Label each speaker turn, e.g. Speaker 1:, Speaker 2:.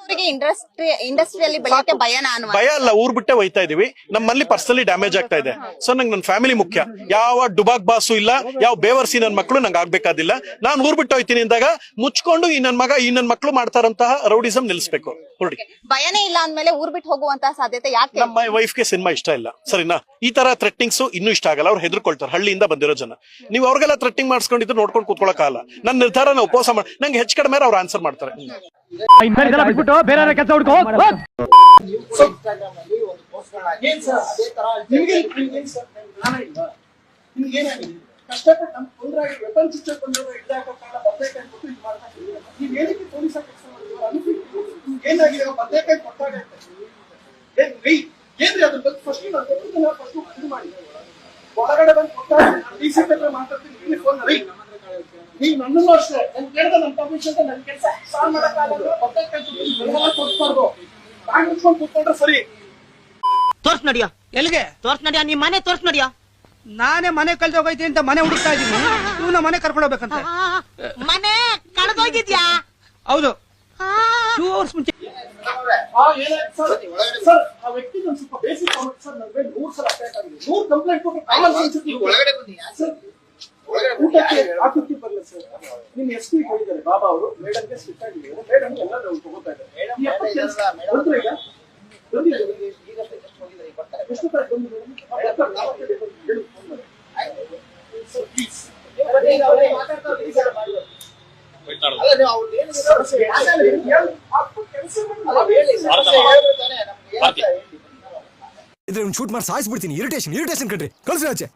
Speaker 1: ಅವರಿಗೆ ಇಂಡಸ್ಟ್ರಿಯಲ್ಲಿ ಬೆಳೆಯಕ್ಕೆ ಭಯನಾ ಅನ್ನುವ
Speaker 2: ಭಯ ಅಲ್ಲ, ಊರ್ ಬಿಟ್ಟೆ ಹೋಯ್ತಾ ಇದೀವಿ. ನಮ್ಮಲ್ಲಿ ಪರ್ಸನಲಿ ಡ್ಯಾಮೇಜ್ ಆಗ್ತಾ ಇದೆ. ಸೊ ನಂಗೆ ನನ್ನ ಫ್ಯಾಮಿಲಿ ಮುಖ್ಯ. ಯಾವ ಡುಬಾಕ್ ಬಾಸು ಇಲ್ಲ, ಯಾವ ಬೇವರ್ಸಿ ನನ್ನ ಮಕ್ಕಳು ನಂಗೆ ಆಗ್ಬೇಕಾದಿಲ್ಲ. ನಾನು ಊರ್ ಬಿಟ್ಟು ಹೋಯ್ತೀನಿ ಅಂದಾಗ ಮುಚ್ಕೊಂಡು ಈ ನನ್ನ ಮಕ್ಕಳು ಮಾಡ್ತಾರಂತಹ ರೌಡಿಸಂ ನಿಲ್ಲಿಸಬೇಕು. ಹೊರಡಿ.
Speaker 1: ಭಯನೇ ಇಲ್ಲ ಅಂದ್ಮೇಲೆ ಊರ್ ಬಿಟ್ಟು ಹೋಗುವಂತಹ ಸಾಧ್ಯತೆ ಯಾಕೆ?
Speaker 2: ನಮ್ಮ ವೈಫ್ಗೆ ಸಿನಿಮಾ ಇಷ್ಟ ಇಲ್ಲ, ಸರಿನಾ? ಈ ತರ ಥ್ರೆಟ್ನಿಂಗ್ಸ್ ಇನ್ನೂ ಇಷ್ಟ ಆಗಲ್ಲ. ಅವ್ರು ಹೆದರ್ಕೊಳ್ತಾರೆ, ಹಳ್ಳಿಯಿಂದ ಬಂದಿರೋ ಜನ. ನೀವು ಅವ್ರಿಗೆಲ್ಲ ಥ್ರೆಟ್ನಿಂಗ್ ಮಾಡಿಸ್ಕೊಂಡಿದ್ದು ನೋಡ್ಕೊಂಡು ಕೂತ್ಕೊಳ್ಳೋಕ್ಕಾಗಲ್ಲ. ನನ್ನ ನಿರ್ಧಾರನ ಉಪವಾಸ ಮಾಡಿ ನಂಗೆ ಹೆಚ್ಚು ಕಡಿಮೆ ಅವ್ರು ಆನ್ಸರ್ ಮಾಡ್ತಾರೆ.
Speaker 3: ಬಿಟ್ಬಿಟ್ಟು ಬೇರೆ ಕೆಲಸ ಹುಡ್ಕೋ.
Speaker 4: ಕಷ್ಟಪಟ್ಟು ನಮ್ ತೊಂದರೆಯಾಗಿ ವೆಪನ್ ಸಿಸ್ಟಮ್ ಬಂದವರು ಇದ್ದಾಗಲ್ಲ ಬದನೆಕಾಯಿ ಕೊಟ್ಟು ಇದು ಮಾಡ್ತಾರೆ. ನೀವ್ ಏನಕ್ಕೆ ಪೊಲೀಸ್ ಕೆಲಸ ಮಾಡಿದ್ರು? ಏನಾಗಿದೆ ಬದನೆಕಾಯಿ ಕೊಟ್ಟಾಗ ಏನ್ರಿ ಅದ್ರ ಬಗ್ಗೆ ಫಸ್ಟ್ ಇದು ಮಾಡಿ ಒಳಗಡೆ ಬಂದು ಕೊಟ್ಟಾಗ ಡಿಸಿ ಹತ್ರ ಮಾತಾಡ್ತೀನಿ. ಫೋನ್ ನೀವು ನನ್ನನ್ನು ಅಷ್ಟೇ ನನ್ ಕೇಳಿದ ನಮ್ಮ ಪರ್ಮಿಷನ್ ನನ್ ಕೆಲಸ ಸಾಲ್ವ್ ಮಾಡಕ್ಕಾಗಲ್ಲ. ಬದನೆಕಾಯಿ ಕೊಟ್ಬಾರ್ದು, ಬ್ಯಾಂಕ್ ಮುಚ್ಕೊಂಡು ಕೂತ್ಕೊಂಡ್ರೆ ಸರಿ.
Speaker 5: ತೋರ್ಸ್ ನಡಿಯ.
Speaker 3: ಎಲ್ಲಿಗೆ
Speaker 5: ತೋರ್ಸ್ ನಡಿಯ, ನಿಮ್ ಮನೆ ತೋರ್ಸ್ ನಡಿಯ.
Speaker 3: ನಾನೇ ಮನೆ ಕಳ್ದೋಗೈತಿ ಅಂತ ಮನೆ ಹುಡುಕ್ತಾ ಇದ್ದೀನಿ. ಇವನ ಮನೆ ಕರ್ಕೊಂಡು ಹೋಗ್ಬೇಕಂತ.
Speaker 5: ಮನೆ ಕಳೆದೋಗಿದ್ಯಾ?
Speaker 3: ಹೌದು, 2 hours ಮುಂಚೆ.
Speaker 4: ಸರ್ ಆ ವ್ಯಕ್ತಿ ಒಂದು ಸ್ವಲ್ಪ ಬೇಸಿಕ್ ಕಾಮೆಂಟ್ ಸರ್. ನನಗೆ 100 ಸಲ ಅಟ್ಯಾಕ್ ಆಗಿದೆ. 100 ಕಂಪ್ಲೇಂಟ್ ಕೊಟ್ಟು ಕಾಮನ್ ಸೆನ್ಸ್ ಒಳಗಡೆ ಬನ್ನಿ ಸರ್. ಊಟಕ್ಕೆ ಆಕೃತಿ ಬರಲ್ಲ ಸರ್. ನಿಮ್ SP ಹೇಳಿದ್ದಾರೆ ಬಾಬಾ ಅವರು, ಮೇಡಮ್ಗೆ ಸ್ಟ್ರಿಕ್ಟ್ ಆಗಿದ್ದಾರೆ. ಮೇಡಮ್ ಎಲ್ಲ ನಾವು ತಗೋತಾ ಇದ್ದಾರೆ. ಎಷ್ಟು ತರ ಬಂದಿದೆ
Speaker 6: ಇದ್ರೆ ಶೂಟ್ ಮಾಡಿ ಸಾಯಿಸ್ಬಿಡ್ತೀನಿ. ಇರಿಟೇಷನ್ ಕಣ್ರಿ, ಕಳ್ಸಿ ಆಚೆ.